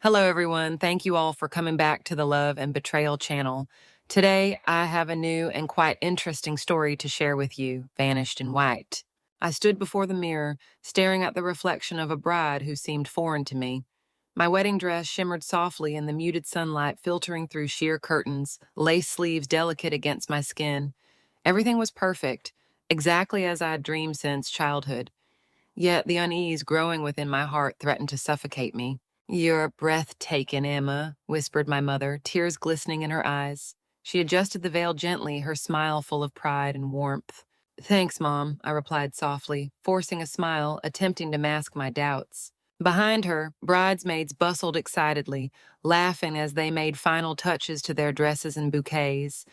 Hello, everyone. Thank you all for coming back to the Love and Betrayal channel. Today, I have a new and quite interesting story to share with you, Vanished in White. I stood before the mirror, staring at the reflection of a bride who seemed foreign to me. My wedding dress shimmered softly in the muted sunlight filtering through sheer curtains, lace sleeves delicate against my skin. Everything was perfect, exactly as I had dreamed since childhood. Yet the unease growing within my heart threatened to suffocate me. "You're breathtaking, Emma," whispered my mother, tears glistening in her eyes. She adjusted the veil gently, her smile full of pride and warmth. "Thanks, Mom," I replied softly, forcing a smile, attempting to mask my doubts. Behind her, bridesmaids bustled excitedly, laughing as they made final touches to their dresses and bouquets.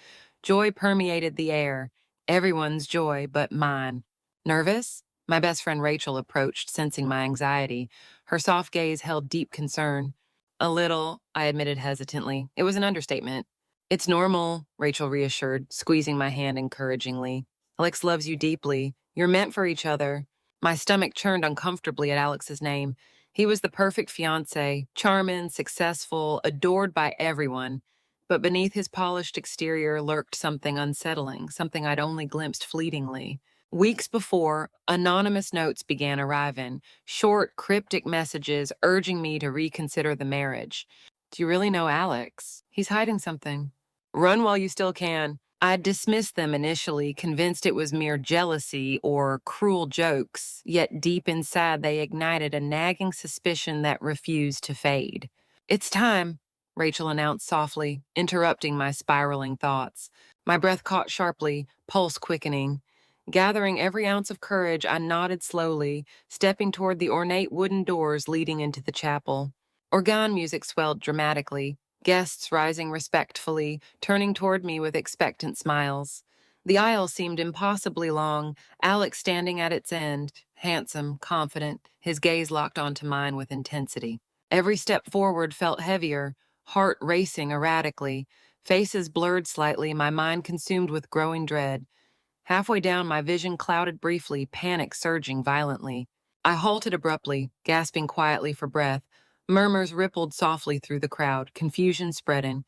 Joy permeated the air, everyone's joy but mine. Nervous? My best friend Rachel approached, sensing my anxiety. Her soft gaze held deep concern. "A little," I admitted hesitantly. It was an understatement. "It's normal," Rachel reassured, squeezing my hand encouragingly. "Alex loves you deeply. You're meant for each other." My stomach churned uncomfortably at Alex's name. He was the perfect fiancé, charming, successful, adored by everyone. But beneath his polished exterior lurked something unsettling, something I'd only glimpsed fleetingly. Weeks before, anonymous notes began arriving, short, cryptic messages urging me to reconsider the marriage. "Do you really know Alex? He's hiding something. Run while you still can." I dismissed them initially, convinced it was mere jealousy or cruel jokes, yet deep inside they ignited a nagging suspicion that refused to fade. "It's time," Rachel announced softly, interrupting my spiraling thoughts. My breath caught sharply, pulse quickening. Gathering every ounce of courage, I nodded slowly, stepping toward the ornate wooden doors leading into the chapel. Organ music swelled dramatically, guests rising respectfully, turning toward me with expectant smiles. The aisle seemed impossibly long, Alex standing at its end, handsome, confident, his gaze locked onto mine with intensity. Every step forward felt heavier, heart racing erratically, faces blurred slightly, my mind consumed with growing dread. Halfway down, my vision clouded briefly, panic surging violently. I halted abruptly, gasping quietly for breath. Murmurs rippled softly through the crowd, confusion spreading.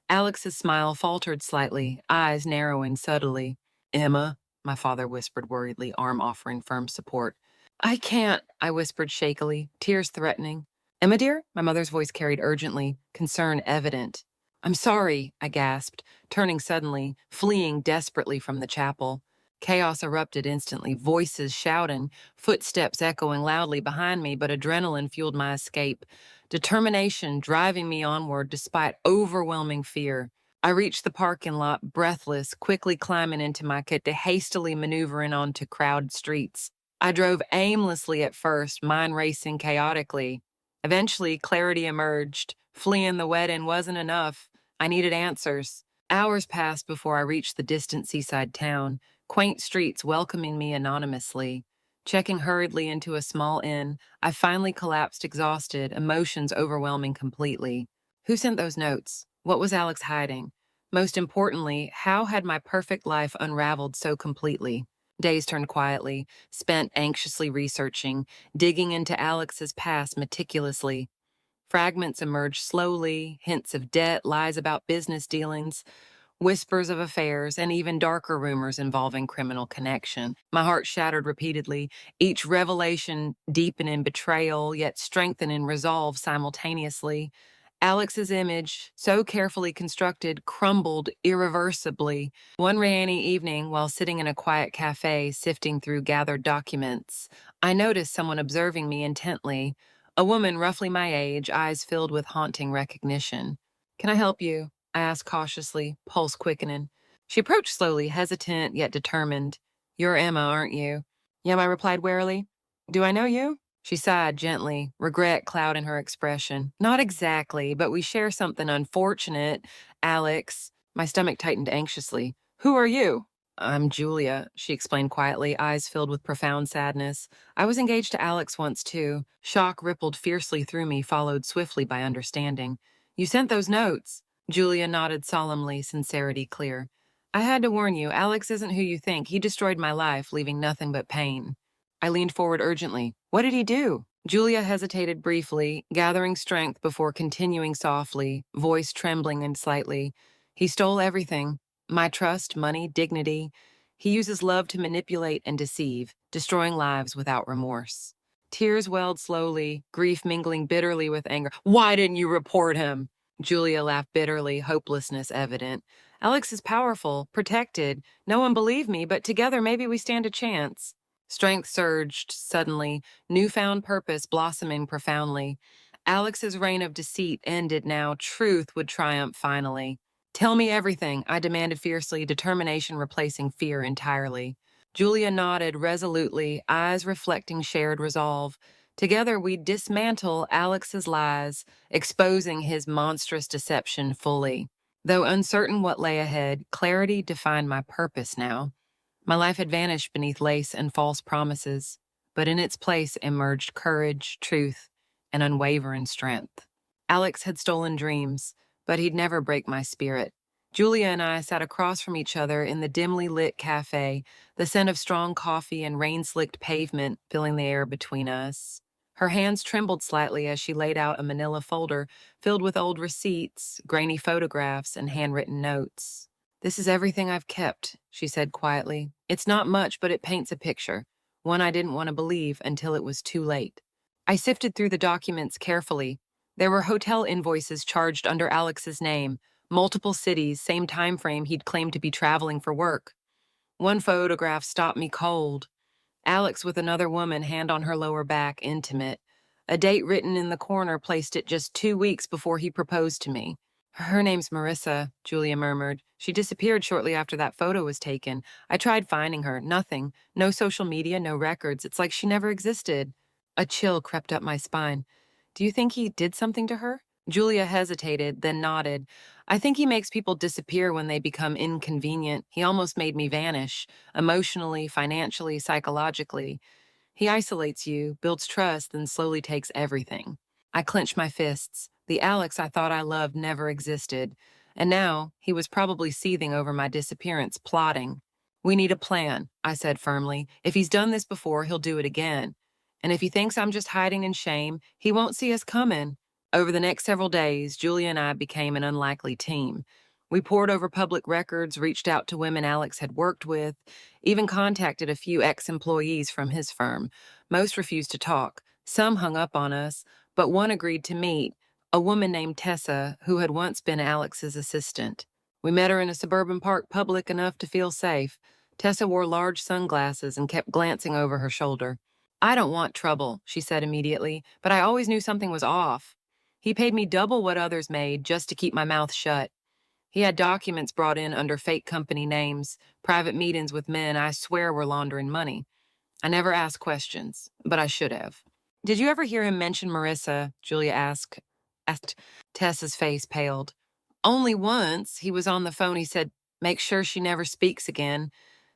Alex's smile faltered slightly, eyes narrowing subtly. "Emma," my father whispered worriedly, arm offering firm support. "I can't," I whispered shakily, tears threatening. "Emma, dear?" My mother's voice carried urgently, concern evident. "I'm sorry," I gasped, turning suddenly, fleeing desperately from the chapel. Chaos erupted instantly, voices shouting, footsteps echoing loudly behind me, but adrenaline fueled my escape, determination driving me onward despite overwhelming fear. I reached the parking lot, breathless, quickly climbing into my kit to hastily maneuvering onto crowded streets. I drove aimlessly at first, mind racing chaotically. Eventually, clarity emerged. Fleeing the wedding wasn't enough. I needed answers. Hours passed before I reached the distant seaside town, quaint streets welcoming me anonymously. Checking hurriedly into a small inn, I finally collapsed exhausted, emotions overwhelming completely. Who sent those notes? What was Alex hiding? Most importantly, how had my perfect life unraveled so completely? Days turned quietly, spent anxiously researching, digging into Alex's past meticulously. Fragments emerged slowly, hints of debt, lies about business dealings, whispers of affairs, and even darker rumors involving criminal connection. My heart shattered repeatedly, each revelation deepening betrayal, yet strengthening resolve simultaneously. Alex's image, so carefully constructed, crumbled irreversibly. One rainy evening, while sitting in a quiet cafe, sifting through gathered documents, I noticed someone observing me intently. A woman roughly my age, eyes filled with haunting recognition. "Can I help you?" I asked cautiously, pulse quickening. She approached slowly, hesitant yet determined. "You're Emma, aren't you?" "Yem," I replied warily. "Do I know you?" She sighed gently, regret clouding her expression. "Not exactly, but we share something unfortunate, Alex." My stomach tightened anxiously. "Who are you?" "I'm Julia," she explained quietly, eyes filled with profound sadness. "I was engaged to Alex once, too." Shock rippled fiercely through me, followed swiftly by understanding. "You sent those notes." Julia nodded solemnly, sincerity clear. "I had to warn you, Alex isn't who you think. He destroyed my life, leaving nothing but pain." I leaned forward urgently. "What did he do?" Julia hesitated briefly, gathering strength before continuing softly, voice trembling and slightly. He stole everything: my trust, money, dignity. He uses love to manipulate and deceive, destroying lives without remorse. Tears welled slowly, grief mingling bitterly with anger. Why didn't you report him? Julia laughed bitterly, hopelessness evident. Alex is powerful, protected. No one believed me, but together maybe we stand a chance. Strength surged suddenly, newfound purpose blossoming profoundly. Alex's reign of deceit ended now. Truth would triumph finally. Tell me everything, I demanded fiercely, determination replacing fear entirely. Julia nodded resolutely, eyes reflecting shared resolve. Together we'd dismantle Alex's lies, exposing his monstrous deception fully. Though uncertain what lay ahead, clarity defined my purpose now. My life had vanished beneath lace and false promises, but in its place emerged courage, truth, and unwavering strength. Alex had stolen dreams, but he'd never break my spirit. Julia and I sat across from each other in the dimly lit cafe, the scent of strong coffee and rain-slicked pavement filling the air between us. Her hands trembled slightly as she laid out a manila folder filled with old receipts, grainy photographs, and handwritten notes. This is everything I've kept, she said quietly. It's not much, but it paints a picture, one I didn't want to believe until it was too late. I sifted through the documents carefully. There were hotel invoices charged under Alex's name, multiple cities, same time frame he'd claimed to be traveling for work. One photograph stopped me cold. Alex with another woman, hand on her lower back, intimate. A date written in the corner placed it just 2 weeks before he proposed to me. Her name's Marissa, Julia murmured. She disappeared shortly after that photo was taken. I tried finding her. Nothing. No social media, no records. It's like she never existed. A chill crept up my spine. Do you think he did something to her? Julia hesitated, then nodded. I think he makes people disappear when they become inconvenient. He almost made me vanish, emotionally, financially, psychologically. He isolates you, builds trust, then slowly takes everything. I clenched my fists. The Alex I thought I loved never existed. And now, he was probably seething over my disappearance, plotting. We need a plan, I said firmly. If he's done this before, he'll do it again. And if he thinks I'm just hiding in shame, he won't see us coming. Over the next several days, Julia and I became an unlikely team. We pored over public records, reached out to women Alex had worked with, even contacted a few ex-employees from his firm. Most refused to talk. Some hung up on us, but one agreed to meet, a woman named Tessa, who had once been Alex's assistant. We met her in a suburban park public enough to feel safe. Tessa wore large sunglasses and kept glancing over her shoulder. I don't want trouble, she said immediately, but I always knew something was off. He paid me double what others made just to keep my mouth shut. He had documents brought in under fake company names, private meetings with men I swear were laundering money. I never asked questions, but I should have. Did you ever hear him mention Marissa? Julia asked. Tessa's face paled. Only once. He was on the phone. He said, make sure she never speaks again.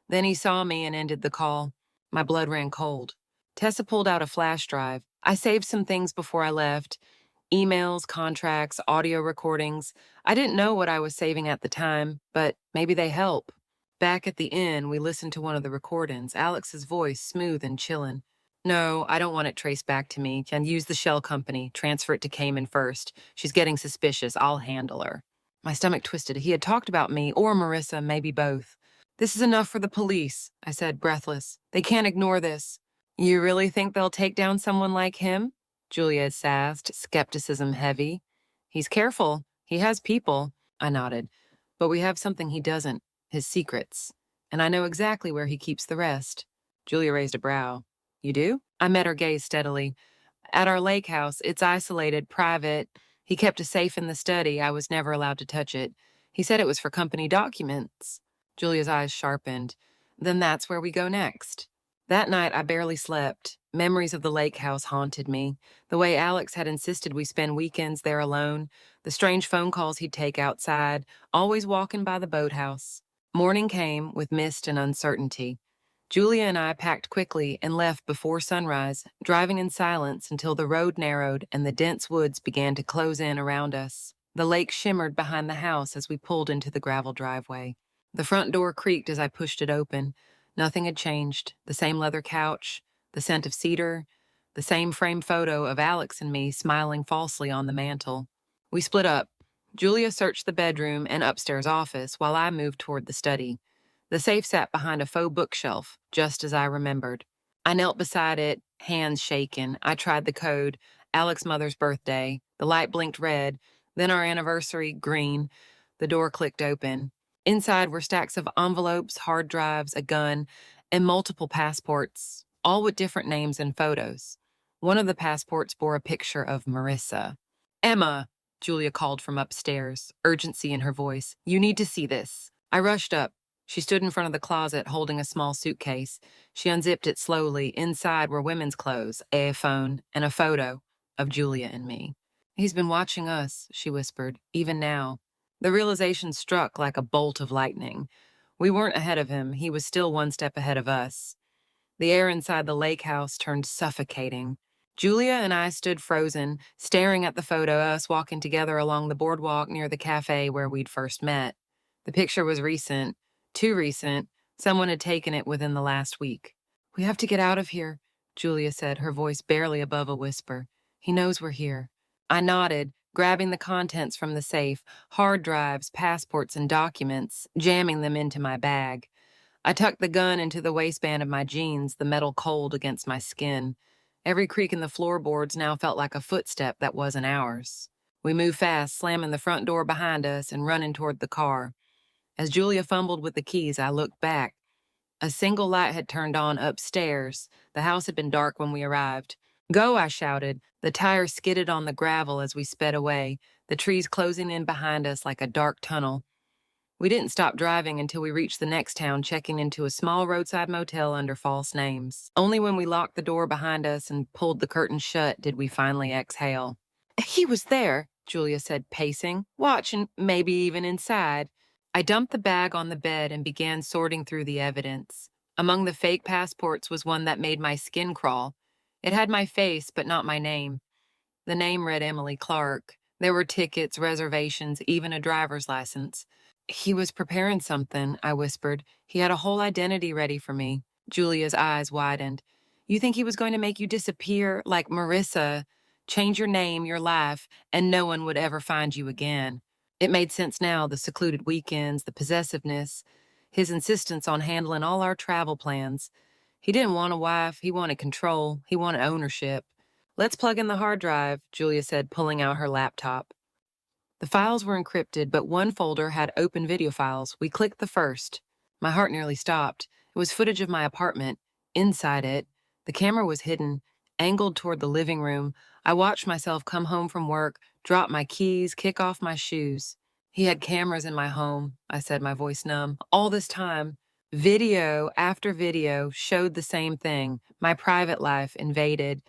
Then he saw me and ended the call. My blood ran cold. Tessa pulled out a flash drive. I saved some things before I left. Emails, contracts, audio recordings. I didn't know what I was saving at the time, but maybe they help. Back at the inn, we listened to one of the recordings, Alex's voice smooth and chillin'. No, I don't want it traced back to me. Can use the shell company. Transfer it to Cayman first. She's getting suspicious. I'll handle her. My stomach twisted. He had talked about me, or Marissa, maybe both. This is enough for the police, I said, breathless. They can't ignore this. You really think they'll take down someone like him? Julia sassed, skepticism heavy. He's careful. He has people. I nodded. But we have something he doesn't, his secrets. And I know exactly where he keeps the rest. Julia raised a brow. You do? I met her gaze steadily. At our lake house, it's isolated, private. He kept a safe in the study. I was never allowed to touch it. He said it was for company documents. Julia's eyes sharpened. Then that's where we go next. That night, I barely slept. Memories of the lake house haunted me. The way Alex had insisted we spend weekends there alone, the strange phone calls he'd take outside, always walking by the boathouse. Morning came with mist and uncertainty. Julia and I packed quickly and left before sunrise, driving in silence until the road narrowed and the dense woods began to close in around us. The lake shimmered behind the house as we pulled into the gravel driveway. The front door creaked as I pushed it open. Nothing had changed. The same leather couch, the scent of cedar, the same framed photo of Alex and me smiling falsely on the mantel. We split up. Julia searched the bedroom and upstairs office while I moved toward the study. The safe sat behind a faux bookshelf, just as I remembered. I knelt beside it, hands shaking. I tried the code, Alex's mother's birthday. The light blinked red, then our anniversary, green. The door clicked open. Inside were stacks of envelopes, hard drives, a gun, and multiple passports, all with different names and photos. One of the passports bore a picture of Marissa. "Emma," Julia called from upstairs, urgency in her voice. "You need to see this." I rushed up. She stood in front of the closet holding a small suitcase. She unzipped it slowly. Inside were women's clothes, a phone, and a photo of Julia and me. "He's been watching us," she whispered, "even now." The realization struck like a bolt of lightning. We weren't ahead of him. He was still one step ahead of us. The air inside the lake house turned suffocating. Julia and I stood frozen, staring at the photo of us walking together along the boardwalk near the cafe where we'd first met. The picture was recent, too recent. Someone had taken it within the last week. "We have to get out of here," Julia said, her voice barely above a whisper. "He knows we're here." I nodded, grabbing the contents from the safe, hard drives, passports, and documents, jamming them into my bag. I tucked the gun into the waistband of my jeans, the metal cold against my skin. Every creak in the floorboards now felt like a footstep that wasn't ours. We moved fast, slamming the front door behind us and running toward the car. As Julia fumbled with the keys, I looked back. A single light had turned on upstairs. The house had been dark when we arrived. "Go," I shouted. The tires skidded on the gravel as we sped away, the trees closing in behind us like a dark tunnel. We didn't stop driving until we reached the next town, checking into a small roadside motel under false names. Only when we locked the door behind us and pulled the curtain shut did we finally exhale. "He was there," Julia said, pacing, "watching, maybe even inside." I dumped the bag on the bed and began sorting through the evidence. Among the fake passports was one that made my skin crawl. It had my face, but not my name. The name read Emily Clark. There were tickets, reservations, even a driver's license. "He was preparing something," I whispered. "He had a whole identity ready for me." Julia's eyes widened. "You think he was going to make you disappear like Marissa, change your name, your life, and no one would ever find you again?" It made sense now, the secluded weekends, the possessiveness, his insistence on handling all our travel plans. He didn't want a wife, he wanted control, he wanted ownership. "Let's plug in the hard drive," Julia said, pulling out her laptop. The files were encrypted, but one folder had open video files. We clicked the first. My heart nearly stopped. It was footage of my apartment. Inside it, the camera was hidden, angled toward the living room. I watched myself come home from work, drop my keys, kick off my shoes. "He had cameras in my home," I said, my voice numb. "All this time, video after video showed the same thing. My private life invaded.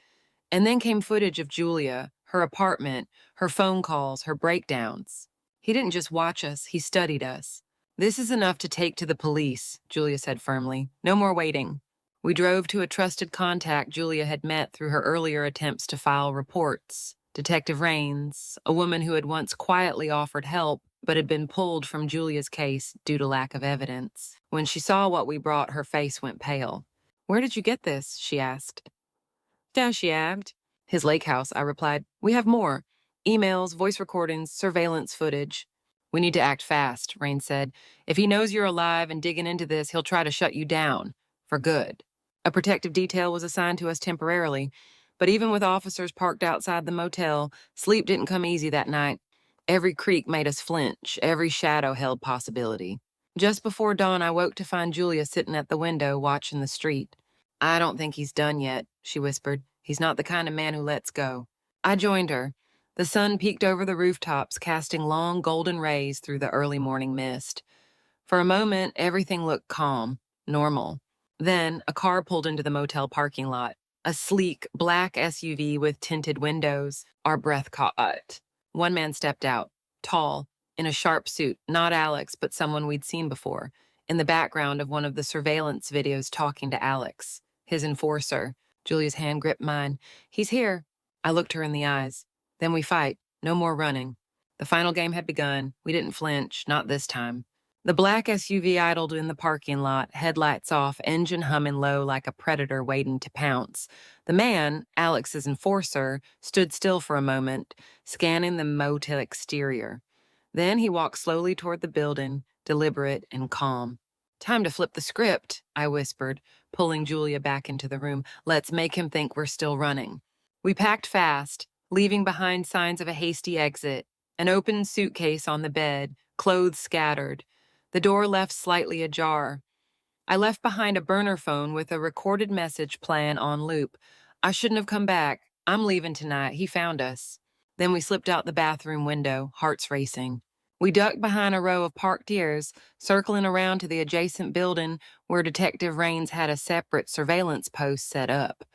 And then came footage of Julia, her apartment, her phone calls, her breakdowns. He didn't just watch us, he studied us." "This is enough to take to the police," Julia said firmly. "No more waiting." We drove to a trusted contact Julia had met through her earlier attempts to file reports. Detective Rains, a woman who had once quietly offered help but had been pulled from Julia's case due to lack of evidence. When she saw what we brought, her face went pale. "Where did you get this?" she asked. "She yabbed. "His lake house," I replied. "We have more. Emails, voice recordings, surveillance footage." "We need to act fast," Rain said. "If he knows you're alive and digging into this, he'll try to shut you down. For good." A protective detail was assigned to us temporarily, but even with officers parked outside the motel, sleep didn't come easy that night. Every creak made us flinch, every shadow held possibility. Just before dawn, I woke to find Julia sitting at the window watching the street. "I don't think he's done yet," she whispered. "He's not the kind of man who lets go." I joined her. The sun peeked over the rooftops, casting long golden rays through the early morning mist. For a moment, everything looked calm, normal. Then, a car pulled into the motel parking lot. A sleek, black SUV with tinted windows. Our breath caught. One man stepped out, tall, in a sharp suit, not Alex, but someone we'd seen before, in the background of one of the surveillance videos talking to Alex, his enforcer. Julia's hand gripped mine. "He's here." I looked her in the eyes. "Then we fight. No more running." The final game had begun. We didn't flinch, not this time. The black SUV idled in the parking lot, headlights off, engine humming low like a predator waiting to pounce. The man, Alex's enforcer, stood still for a moment, scanning the motel exterior. Then he walked slowly toward the building, deliberate and calm. "Time to flip the script," I whispered, pulling Julia back into the room. "Let's make him think we're still running." We packed fast, leaving behind signs of a hasty exit, an open suitcase on the bed, clothes scattered, the door left slightly ajar. I left behind a burner phone with a recorded message playing on loop. "I shouldn't have come back. I'm leaving tonight. He found us." Then we slipped out the bathroom window, hearts racing. We ducked behind a row of parked ears, circling around to the adjacent building where Detective Raines had a separate surveillance post set up.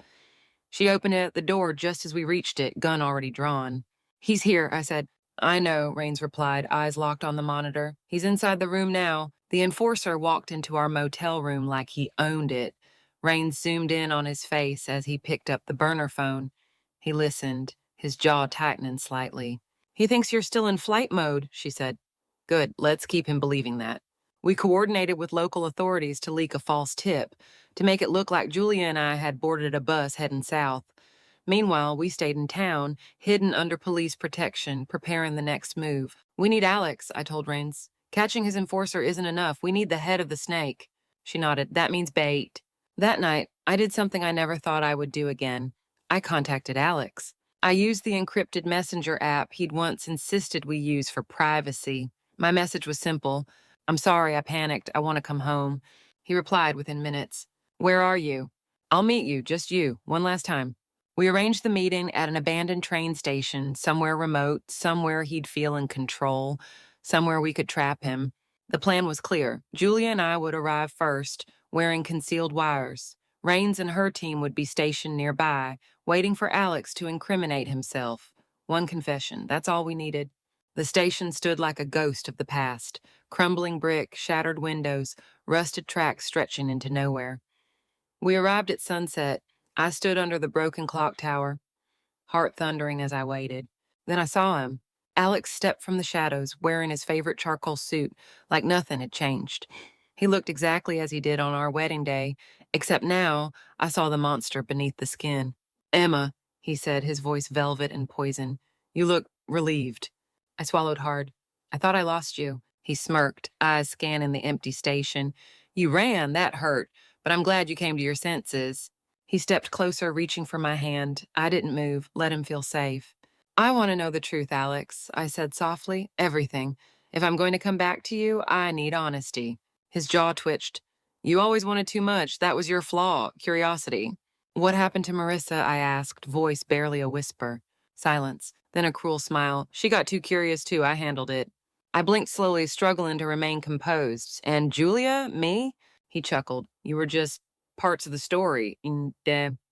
She opened it at the door just as we reached it, gun already drawn. "He's here," I said. "I know," Raines replied, eyes locked on the monitor. "He's inside the room now." The enforcer walked into our motel room like he owned it. Raines zoomed in on his face as he picked up the burner phone. He listened, his jaw tightening slightly. "He thinks you're still in flight mode," she said. "Good, let's keep him believing that." We coordinated with local authorities to leak a false tip, to make it look like Julia and I had boarded a bus heading south. Meanwhile, we stayed in town, hidden under police protection, preparing the next move. "We need Alex," I told Raines. "Catching his enforcer isn't enough. We need the head of the snake." She nodded. "That means bait." That night, I did something I never thought I would do again. I contacted Alex. I used the encrypted messenger app he'd once insisted we use for privacy. My message was simple. "I'm sorry I panicked. I want to come home." He replied within minutes. "Where are you?" "I'll meet you, just you, one last time." We arranged the meeting at an abandoned train station, somewhere remote, somewhere he'd feel in control, somewhere we could trap him. The plan was clear. Julia and I would arrive first, wearing concealed wires. Raines and her team would be stationed nearby, waiting for Alex to incriminate himself. One confession, that's all we needed. The station stood like a ghost of the past. Crumbling brick, shattered windows, rusted tracks stretching into nowhere. We arrived at sunset. I stood under the broken clock tower, heart thundering as I waited. Then I saw him. Alex stepped from the shadows, wearing his favorite charcoal suit, like nothing had changed. He looked exactly as he did on our wedding day, except now I saw the monster beneath the skin. "Emma," he said, his voice velvet and poison. "You look relieved." I swallowed hard. "I thought I lost you." He smirked, eyes scanning the empty station. "You ran, that hurt, but I'm glad you came to your senses." He stepped closer, reaching for my hand. I didn't move, let him feel safe. "I want to know the truth, Alex," I said softly. "Everything. If I'm going to come back to you, I need honesty." His jaw twitched. "You always wanted too much. That was your flaw, curiosity." "What happened to Marissa?" I asked, voice barely a whisper. Silence, then a cruel smile. "She got too curious too. I handled it." I blinked slowly, struggling to remain composed. "And Julia? Me?" He chuckled. "You were just parts of the story. And,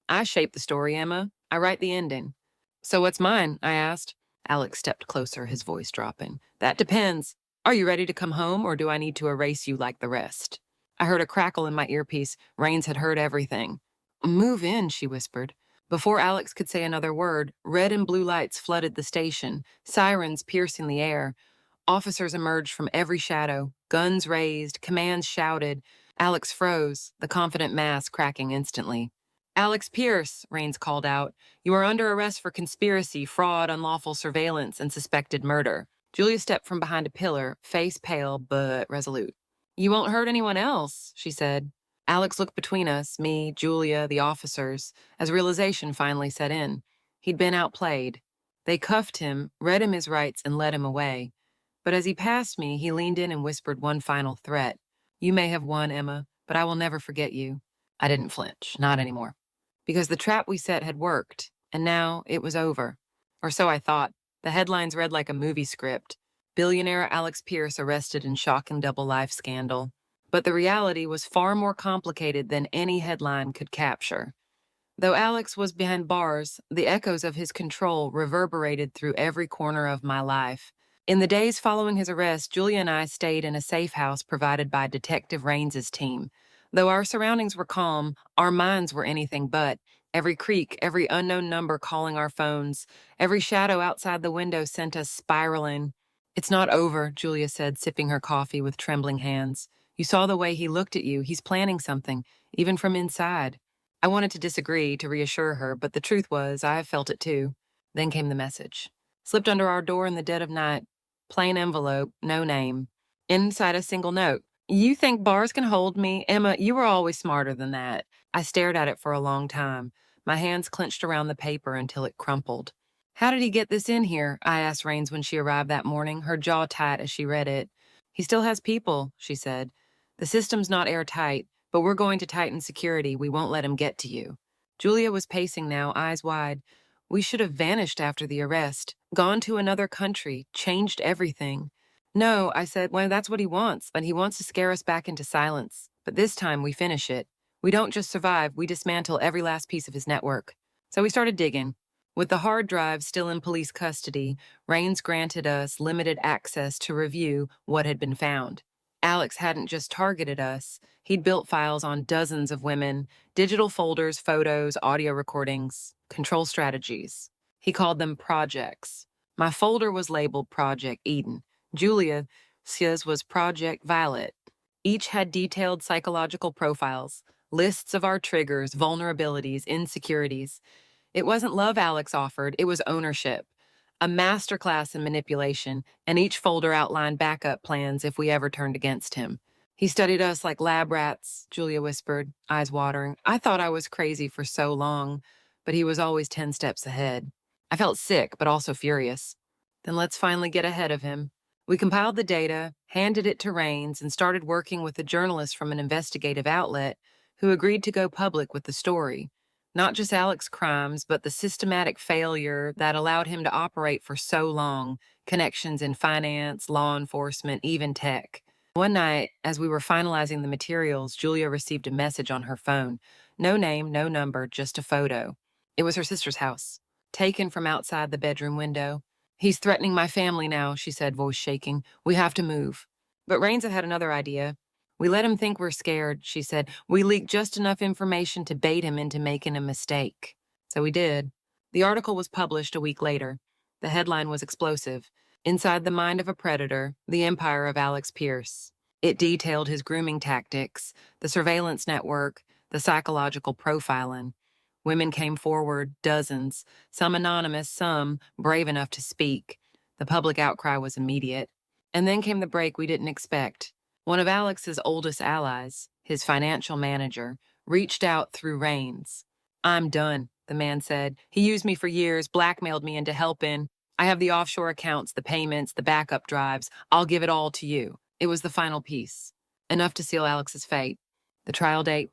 I shape the story, Emma. I write the ending." "So what's mine?" I asked. Alex stepped closer, his voice dropping. "That depends. Are you ready to come home, or do I need to erase you like the rest?" I heard a crackle in my earpiece. Raines had heard everything. "Move in," she whispered. Before Alex could say another word, red and blue lights flooded the station, sirens piercing the air. Officers emerged from every shadow, guns raised, commands shouted. Alex froze, the confident mask cracking instantly. "Alex Pierce," Raines called out, "you are under arrest for conspiracy, fraud, unlawful surveillance, and suspected murder." Julia stepped from behind a pillar, face pale but resolute. "You won't hurt anyone else," she said. Alex looked between us, me, Julia, the officers, as realization finally set in. He'd been outplayed. They cuffed him, read him his rights, and led him away. But as he passed me, he leaned in and whispered one final threat. "You may have won, Emma, but I will never forget you." I didn't flinch, not anymore. Because the trap we set had worked, and now it was over. Or so I thought. The headlines read like a movie script. Billionaire Alex Pierce arrested in shocking double life scandal. But the reality was far more complicated than any headline could capture. Though Alex was behind bars, the echoes of his control reverberated through every corner of my life. In the days following his arrest, Julia and I stayed in a safe house provided by Detective Raines's team. Though our surroundings were calm, our minds were anything but. Every creak, every unknown number calling our phones, every shadow outside the window sent us spiraling. It's not over, Julia said, sipping her coffee with trembling hands. You saw the way he looked at you. He's planning something, even from inside. I wanted to disagree, to reassure her, but the truth was, I felt it too. Then came the message. Slipped under our door in the dead of night. Plain envelope, no name. Inside a single note. You think bars can hold me? Emma, you were always smarter than that. I stared at it for a long time, my hands clenched around the paper until it crumpled. How did he get this in here? I asked Rains when she arrived that morning, her jaw tight as she read it. He still has people, she said. The system's not airtight, but we're going to tighten security. We won't let him get to you. Julia was pacing now, eyes wide. We should have vanished after the arrest, gone to another country, changed everything. No, I said, well, that's what he wants, and he wants to scare us back into silence. But this time we finish it. We don't just survive, we dismantle every last piece of his network. So we started digging. With the hard drive still in police custody, Rains granted us limited access to review what had been found. Alex hadn't just targeted us, he'd built files on dozens of women, digital folders, photos, audio recordings, control strategies. He called them projects. My folder was labeled Project Eden. Julia's was Project Violet. Each had detailed psychological profiles, lists of our triggers, vulnerabilities, insecurities. It wasn't love Alex offered, it was ownership. A masterclass in manipulation, and each folder outlined backup plans if we ever turned against him. He studied us like lab rats, Julia whispered, eyes watering. I thought I was crazy for so long, but he was always 10 steps ahead. I felt sick, but also furious. Then let's finally get ahead of him. We compiled the data, handed it to Rains, and started working with a journalist from an investigative outlet who agreed to go public with the story. Not just Alex's crimes, but the systematic failure that allowed him to operate for so long, connections in finance, law enforcement, even tech. One night, as we were finalizing the materials, Julia received a message on her phone. No name, no number, just a photo. It was her sister's house, taken from outside the bedroom window. He's threatening my family now, she said, voice shaking. We have to move. But Rains had another idea. We let him think we're scared, she said. We leaked just enough information to bait him into making a mistake. So we did. The article was published a week later. The headline was explosive. Inside the Mind of a Predator, The Empire of Alex Pierce. It detailed his grooming tactics, the surveillance network, the psychological profiling. Women came forward, dozens, some anonymous, some brave enough to speak. The public outcry was immediate. And then came the break we didn't expect. One of Alex's oldest allies, his financial manager, reached out through Rains. I'm done, the man said. He used me for years, blackmailed me into helping. I have the offshore accounts, the payments, the backup drives. I'll give it all to you. It was the final piece. Enough to seal Alex's fate. The trial date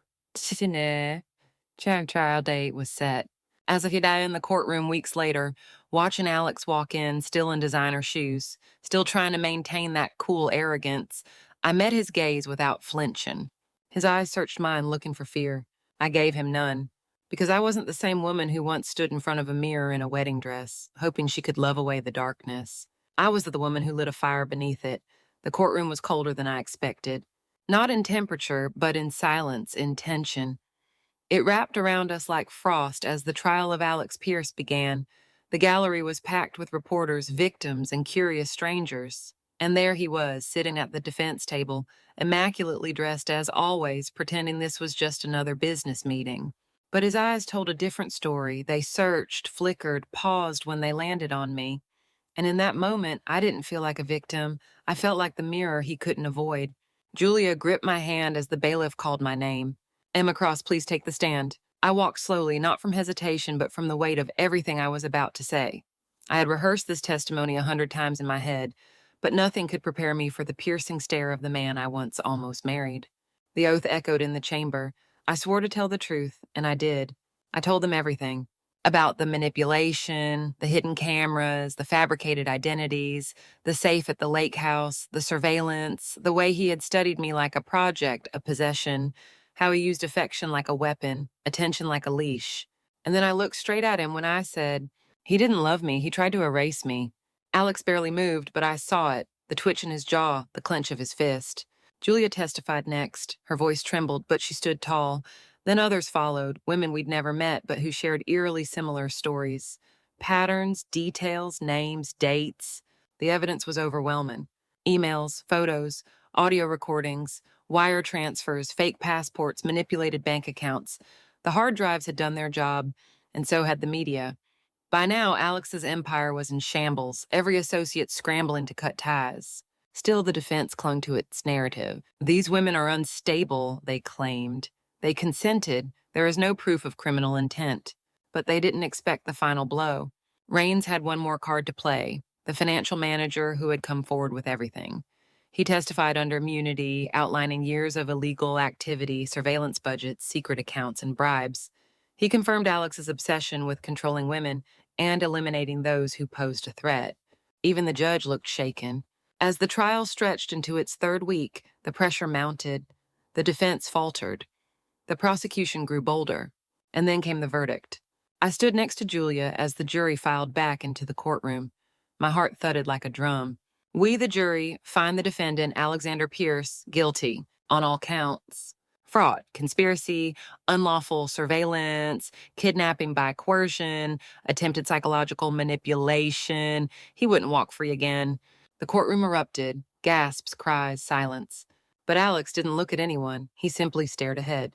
was set. As if he died in the courtroom weeks later, watching Alex walk in, still in designer shoes, still trying to maintain that cool arrogance, I met his gaze without flinching. His eyes searched mine, looking for fear. I gave him none, because I wasn't the same woman who once stood in front of a mirror in a wedding dress, hoping she could love away the darkness. I was the woman who lit a fire beneath it. The courtroom was colder than I expected. Not in temperature, but in silence, in tension. It wrapped around us like frost as the trial of Alex Pierce began. The gallery was packed with reporters, victims, and curious strangers. And there he was, sitting at the defense table, immaculately dressed as always, pretending this was just another business meeting. But his eyes told a different story. They searched, flickered, paused when they landed on me. And in that moment, I didn't feel like a victim. I felt like the mirror he couldn't avoid. Julia gripped my hand as the bailiff called my name. Emma Cross, please take the stand. I walked slowly, not from hesitation, but from the weight of everything I was about to say. I had rehearsed this testimony 100 times in my head, but nothing could prepare me for the piercing stare of the man I once almost married. The oath echoed in the chamber. I swore to tell the truth, and I did. I told them everything. About the manipulation, the hidden cameras, the fabricated identities, the safe at the lake house, the surveillance, the way he had studied me like a project, a possession, how he used affection like a weapon, attention like a leash. And then I looked straight at him when I said, he didn't love me, he tried to erase me. Alex barely moved, but I saw it, the twitch in his jaw, the clench of his fist. Julia testified next. Her voice trembled, but she stood tall. Then others followed, women we'd never met, but who shared eerily similar stories. Patterns, details, names, dates. The evidence was overwhelming. Emails, photos, audio recordings, wire transfers, fake passports, manipulated bank accounts. The hard drives had done their job, and so had the media. By now, Alex's empire was in shambles, every associate scrambling to cut ties. Still, the defense clung to its narrative. These women are unstable, they claimed. They consented. There is no proof of criminal intent. But they didn't expect the final blow. Raines had one more card to play, the financial manager who had come forward with everything. He testified under immunity, outlining years of illegal activity, surveillance budgets, secret accounts, and bribes. He confirmed Alex's obsession with controlling women and eliminating those who posed a threat. Even the judge looked shaken. As the trial stretched into its third week, the pressure mounted. The defense faltered. The prosecution grew bolder. And then came the verdict. I stood next to Julia as the jury filed back into the courtroom. My heart thudded like a drum. We, the jury, find the defendant, Alexander Pierce, guilty on all counts. Fraud, conspiracy, unlawful surveillance, kidnapping by coercion, attempted psychological manipulation. He wouldn't walk free again. The courtroom erupted, gasps, cries, silence. But Alex didn't look at anyone. He simply stared ahead.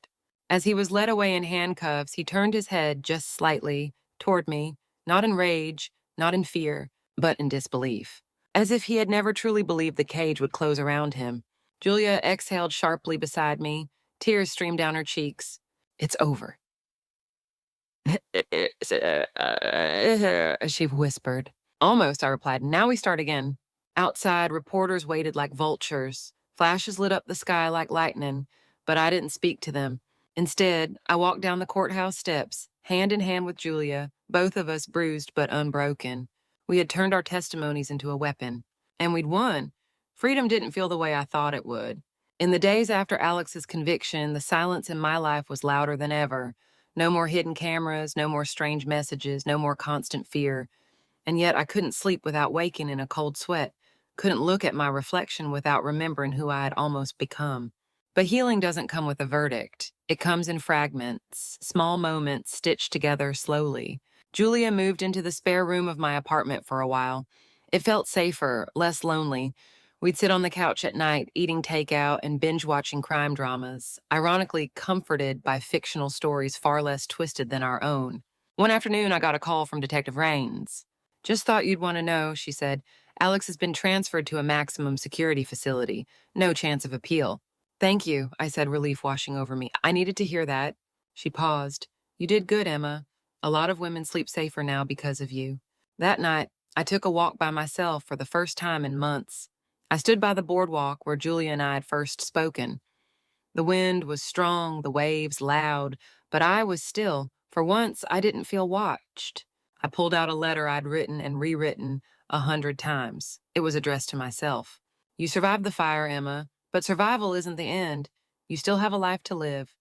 As he was led away in handcuffs, he turned his head just slightly toward me, not in rage, not in fear, but in disbelief, as if he had never truly believed the cage would close around him. Julia exhaled sharply beside me. Tears streamed down her cheeks. "It's over," she whispered. "Almost," I replied. "Now we start again." Outside, reporters waited like vultures. Flashes lit up the sky like lightning, but I didn't speak to them. Instead, I walked down the courthouse steps, hand in hand with Julia, both of us bruised but unbroken. We had turned our testimonies into a weapon. And we'd won. Freedom didn't feel the way I thought it would. In the days after Alex's conviction, the silence in my life was louder than ever. No more hidden cameras, no more strange messages, no more constant fear. And yet I couldn't sleep without waking in a cold sweat, couldn't look at my reflection without remembering who I had almost become. But healing doesn't come with a verdict. It comes in fragments, small moments stitched together slowly. Julia moved into the spare room of my apartment for a while. It felt safer, less lonely. We'd sit on the couch at night, eating takeout and binge-watching crime dramas, ironically comforted by fictional stories far less twisted than our own. One afternoon, I got a call from Detective Raines. "Just thought you'd want to know," she said. "Alex has been transferred to a maximum security facility. No chance of appeal." "Thank you," I said, relief washing over me. "I needed to hear that." She paused. "You did good, Emma. A lot of women sleep safer now because of you." That night, I took a walk by myself for the first time in months. I stood by the boardwalk where Julia and I had first spoken. The wind was strong, the waves loud, but I was still. For once, I didn't feel watched. I pulled out a letter I'd written and rewritten 100 times. It was addressed to myself. "You survived the fire, Emma, but survival isn't the end. You still have a life to live,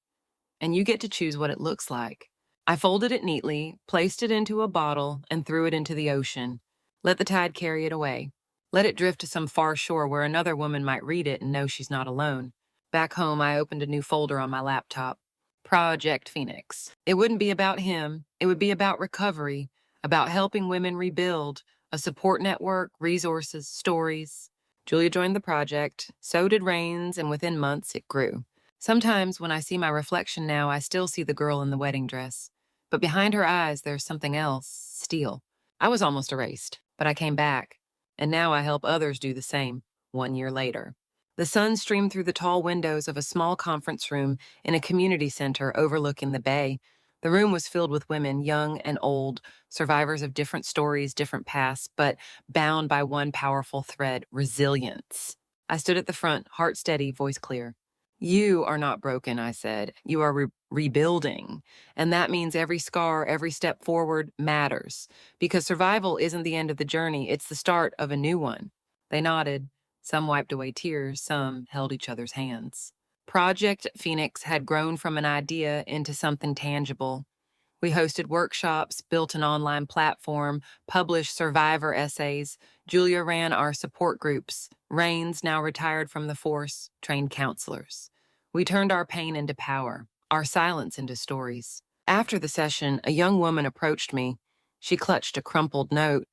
and you get to choose what it looks like." I folded it neatly, placed it into a bottle, and threw it into the ocean. Let the tide carry it away. Let it drift to some far shore where another woman might read it and know she's not alone. Back home, I opened a new folder on my laptop. Project Phoenix. It wouldn't be about him. It would be about recovery, about helping women rebuild, a support network, resources, stories. Julia joined the project, so did Raines, and within months it grew. Sometimes when I see my reflection now, I still see the girl in the wedding dress. But behind her eyes, there's something else, steel. I was almost erased, but I came back. And now I help others do the same, 1 year later. The sun streamed through the tall windows of a small conference room in a community center overlooking the bay. The room was filled with women, young and old, survivors of different stories, different pasts, but bound by one powerful thread, resilience. I stood at the front, heart steady, voice clear. "You are not broken," I said. "You are rebuilding. And that means every scar, every step forward matters. Because survival isn't the end of the journey, it's the start of a new one." They nodded. Some wiped away tears, some held each other's hands. Project Phoenix had grown from an idea into something tangible. We hosted workshops, built an online platform, published survivor essays. Julia ran our support groups. Raines, now retired from the force, trained counselors. We turned our pain into power, our silence into stories. After the session, a young woman approached me. She clutched a crumpled note.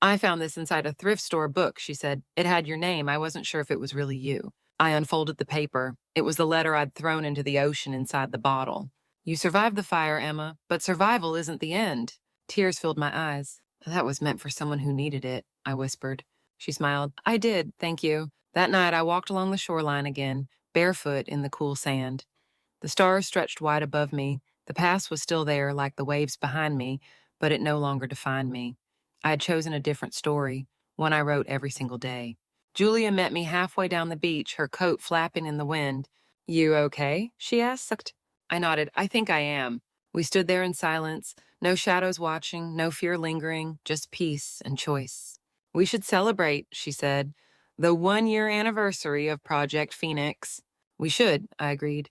I found this inside a thrift store book, she said. It had your name. I wasn't sure if it was really you. I unfolded the paper. It was the letter I'd thrown into the ocean inside the bottle. You survived the fire, Emma, but survival isn't the end. Tears filled my eyes. That was meant for someone who needed it, I whispered. She smiled. I did, thank you. That night I walked along the shoreline again, barefoot in the cool sand. The stars stretched wide above me. The past was still there, like the waves behind me, but it no longer defined me. I had chosen a different story, one I wrote every single day. Julia met me halfway down the beach, her coat flapping in the wind. You okay? She asked. I nodded. I think I am. We stood there in silence, no shadows watching, no fear lingering, just peace and choice. We should celebrate, she said. The 1 year anniversary of Project Phoenix. We should, I agreed.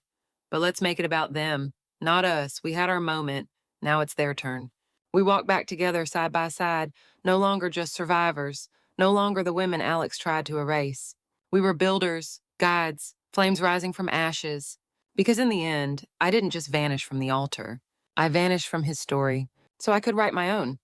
But let's make it about them, not us. We had our moment. Now it's their turn. We walked back together side by side, no longer just survivors, no longer the women Alex tried to erase. We were builders, guides, flames rising from ashes. Because in the end, I didn't just vanish from the altar. I vanished from his story, so I could write my own.